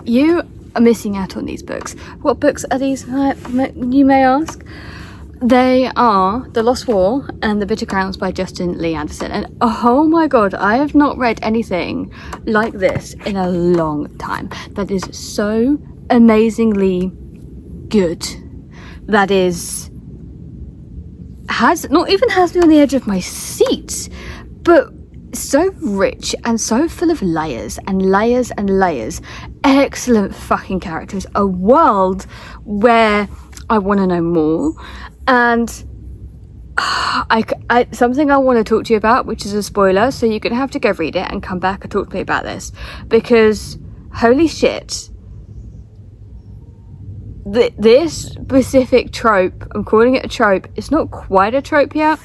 You are missing out on these books. What books are these, you may ask? They are The Lost War and The Bitter Crowns by Justin Lee Anderson. And oh my god, I have not read anything like this in a long time. That is so amazingly good. That has me on the edge of my seat, but so rich and so full of layers and layers and layers. Excellent fucking characters. A world where I want to know more. And something I want to talk to you about, which is a spoiler, so you're going to have to go read it and come back and talk to me about this, because holy shit, this specific trope, I'm calling it a trope, it's not quite a trope yet,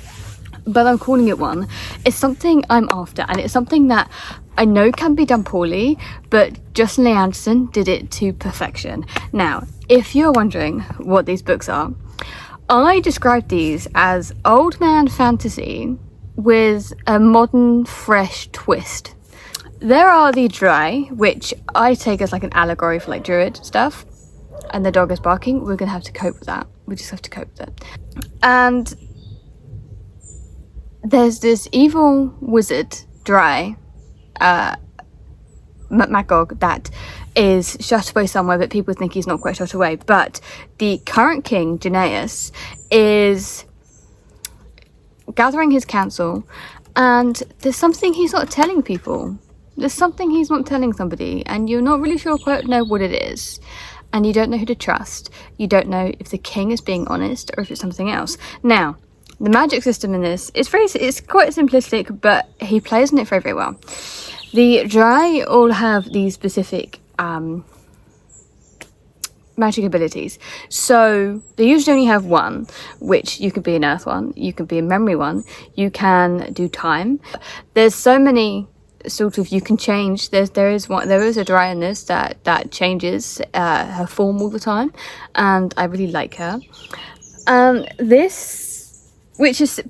but I'm calling it one. It's something I'm after, and it's something that I know can be done poorly, but Justin Lee Anderson did it to perfection. Now, if you're wondering what these books are, I describe these as old man fantasy with a modern, fresh twist. There are the dry, which I take as like an allegory for like druid stuff, and the dog is barking. We're gonna have to cope with that. We just have to cope with it. And there's this evil wizard, dry, Magog, that is shut away somewhere, but people think he's not quite shut away. But the current king, Janaeus, is gathering his council, and there's something he's not telling people. There's something he's not telling somebody, and you're not really sure quite know what it is. And you don't know who to trust. You don't know if the king is being honest or if it's something else. Now, the magic system in this is it's quite simplistic, but he plays on it very, very well. The dry all have these specific magic abilities. So they usually only have one, which you could be an earth one, you can be a memory one, you can do time. There's so many sort of, you can change. There is a dry in this that changes her form all the time, and I really like her.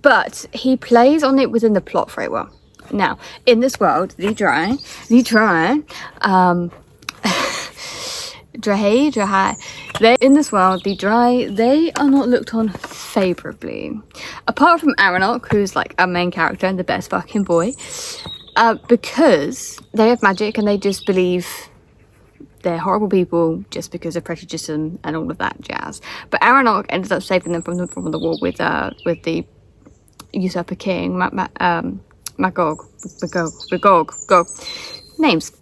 But he plays on it within the plot very well. Now, in this world, the dry, in this world, the dry, they are not looked on favourably. Apart from Aranok, who's like a main character and the best fucking boy, because they have magic and they just believe they're horrible people just because of prejudice and all of that jazz. But Aranok ended up saving them from the war with the usurper king, Magog. Names.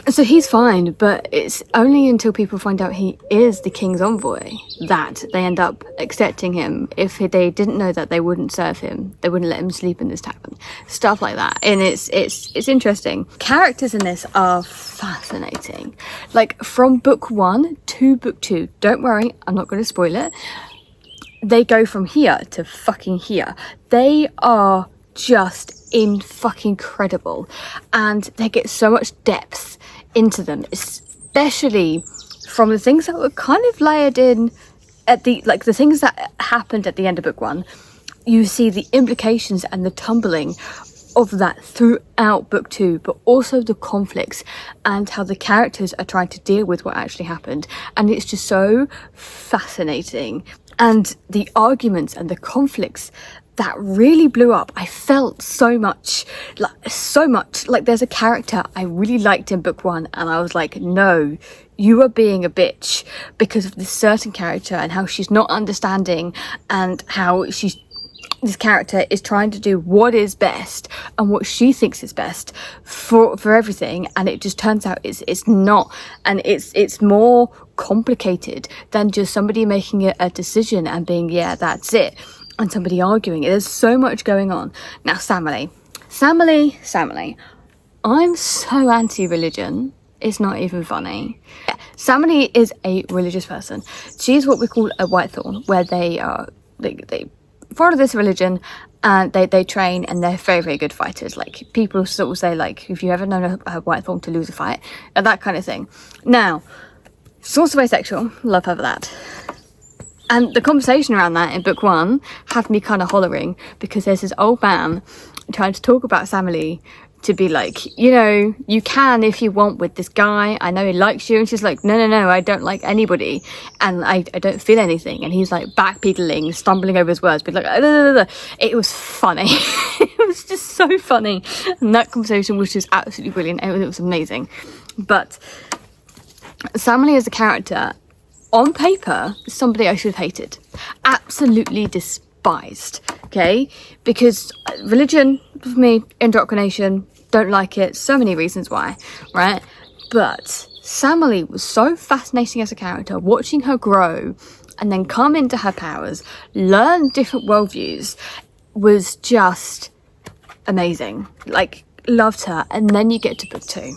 So he's fine, but it's only until people find out he is the king's envoy that they end up accepting him. If they didn't know that, they wouldn't serve him. They wouldn't let him sleep in this tavern. Stuff like that. And it's interesting. Characters in this are fascinating. Like, from book 1 to book 2. Don't worry, I'm not going to spoil it. They go from here to fucking here. They are just fucking incredible, and they get so much depth into them, especially from the things that were kind of layered in at the things that happened at the end of book 1. You see the implications and the tumbling of that throughout book 2, but also the conflicts and how the characters are trying to deal with what actually happened, and it's just so fascinating. And the arguments and the conflicts that really blew up. I felt so much like there's a character I really liked in book 1, and I was like, no, you are being a bitch because of this certain character and how she's not understanding, and how this character is trying to do what is best and what she thinks is best for everything, and it just turns out it's not, and it's more complicated than just somebody making a decision and being, yeah, that's it, and somebody arguing. There's so much going on. Now, Samily. I'm so anti-religion. It's not even funny. Yeah, Samily is a religious person. She's what we call a whitethorn, where they follow this religion, and they train, and they're very, very good fighters. Like, people sort of say, like, if you ever known a whitethorn to lose a fight, and that kind of thing. Now, she's also asexual. Love her for that. And the conversation around that in book 1 had me kind of hollering, because there's this old man trying to talk about Samily to be like, you know, you can if you want with this guy, I know he likes you. And she's like, no, I don't like anybody, and I don't feel anything. And he's like backpedaling, stumbling over his words, but like, it was funny. It was just so funny, and that conversation was just absolutely brilliant. It was amazing. But Sam Lee as a character, on paper, is somebody I should have hated, absolutely despised, okay? Because religion, for me, indoctrination, don't like it, so many reasons why, right? But Sam Lee was so fascinating as a character, watching her grow and then come into her powers, learn different worldviews, was just amazing. Like, loved her. And then you get to book 2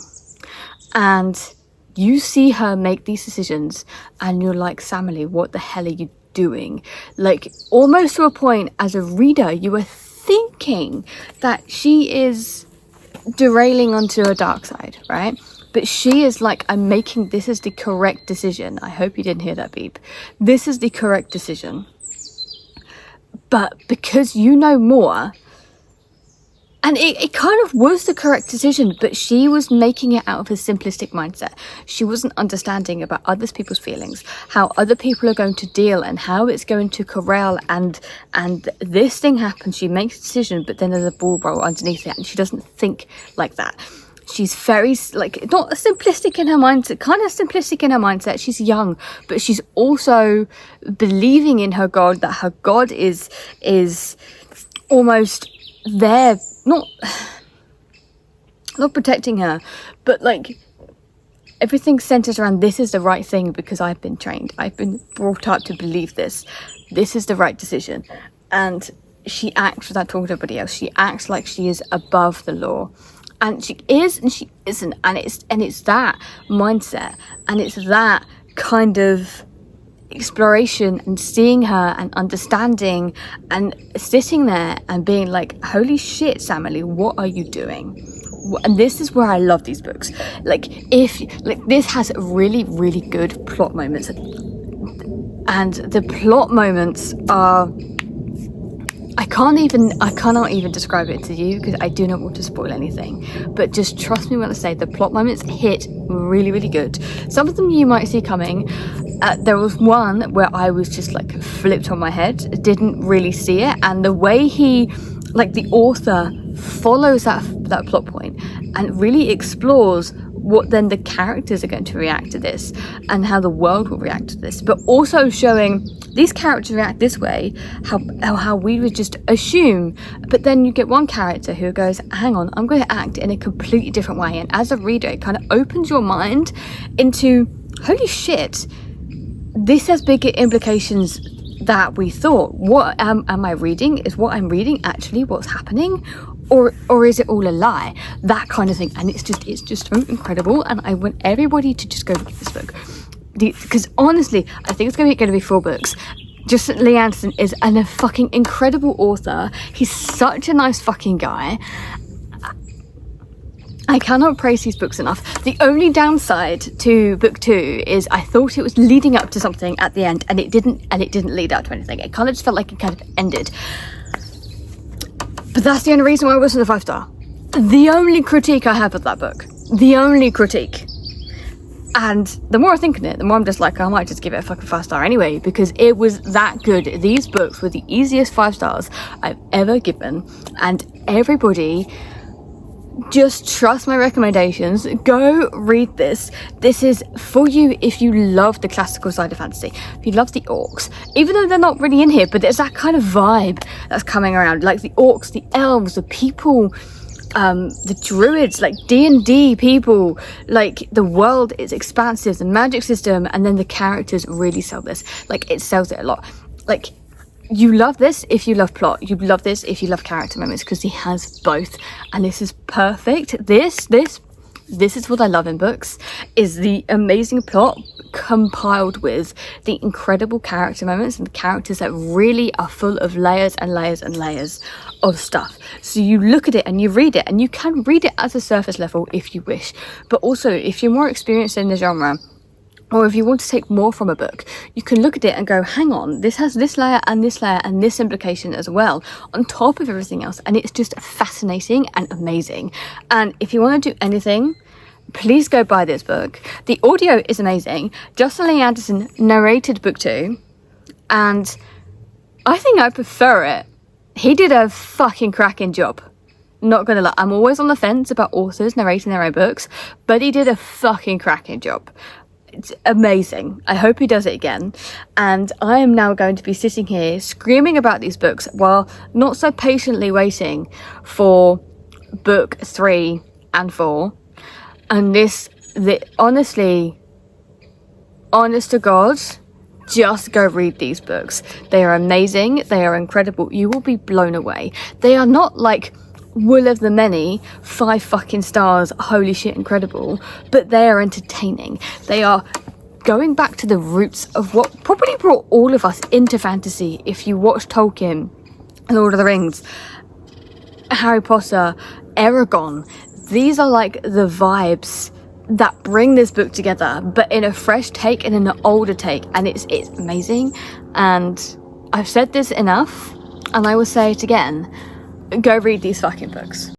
and you see her make these decisions and you're like, Sam Lee, what the hell are you doing? Like, almost to a point as a reader, you are thinking that she is derailing onto a dark side, right? But she is like, this is the correct decision. I hope you didn't hear that beep. This is the correct decision. But because you know more, and it kind of was the correct decision, but she was making it out of a simplistic mindset. She wasn't understanding about other people's feelings, how other people are going to deal, and how it's going to corral, and this thing happens, she makes a decision, but then there's a ball roll underneath it, and she doesn't think like that. She's very, like, not simplistic in her mindset, kind of simplistic in her mindset. She's young, but she's also believing in her God, that her God is almost there, not protecting her, but like everything centers around, this is the right thing because I've been trained, I've been brought up to believe this is the right decision. And she acts without talking to everybody else. She acts like she is above the law, and she is and she isn't, and it's that mindset, and it's that kind of exploration, and seeing her and understanding and sitting there and being like, holy shit, Sam Lee, what are you doing? And this is where I love these books. Like, this has really, really good plot moments, and the plot moments are, I cannot even describe it to you because I do not want to spoil anything, but just trust me when I say the plot moments hit really, really good. Some of them you might see coming. There was one where I was just like flipped on my head, didn't really see it, and the way the author follows that plot point and really explores what then the characters are going to react to this and how the world will react to this, but also showing these characters react this way, how we would just assume, but then you get one character who goes, hang on, I'm going to act in a completely different way, and as a reader it kind of opens your mind into, holy shit, this has bigger implications that we thought. What am I reading? Is what I'm reading actually what's happening? Or is it all a lie? That kind of thing. And it's just so incredible. And I want everybody to just go read this book. Because honestly, I think it's going to be 4 books. Just Lee Anderson is a fucking incredible author. He's such a nice fucking guy. I cannot praise these books enough. The only downside to book 2 is I thought it was leading up to something at the end, and it didn't lead up to anything. It kind of just felt like it kind of ended. But that's the only reason why it wasn't a 5-star. The only critique I have of that book. The only critique. And the more I think of it, the more I'm just like, I might just give it a fucking 5-star anyway, because it was that good. These books were the easiest 5 stars I've ever given, and everybody, just trust my recommendations. Go read this. This is for you if you love the classical side of fantasy. If you love the orcs, even though they're not really in here, but there's that kind of vibe that's coming around, like the orcs, the elves, the people, the druids, like D&D people, like the world is expansive, the magic system, and then the characters really sell this. Like, it sells it a lot. Like, you love this if you love plot. You love this if you love character moments, because he has both, and this is perfect. This is what I love in books, is the amazing plot compiled with the incredible character moments and the characters that really are full of layers and layers and layers of stuff. So you look at it and you read it, and you can read it at a surface level if you wish, but also if you're more experienced in the genre, or if you want to take more from a book, you can look at it and go, hang on, this has this layer and this layer and this implication as well, on top of everything else. And it's just fascinating and amazing. And if you want to do anything, please go buy this book. The audio is amazing. Justin Lee Anderson narrated book 2, and I think I prefer it. He did a fucking cracking job. Not gonna lie, I'm always on the fence about authors narrating their own books, but he did a fucking cracking job. It's amazing. I hope he does it again. And I am now going to be sitting here screaming about these books while not so patiently waiting for book 3 and 4. And honestly, honest to God, just go read these books. They are amazing. They are incredible. You will be blown away. They are not like Will of the Many, 5 fucking stars, holy shit, incredible, but they are entertaining. They are going back to the roots of what probably brought all of us into fantasy. If you watch Tolkien, Lord of the Rings, Harry Potter, Eragon, these are like the vibes that bring this book together, but in a fresh take and in an older take, and it's amazing. And I've said this enough, and I will say it again. Go read these fucking books.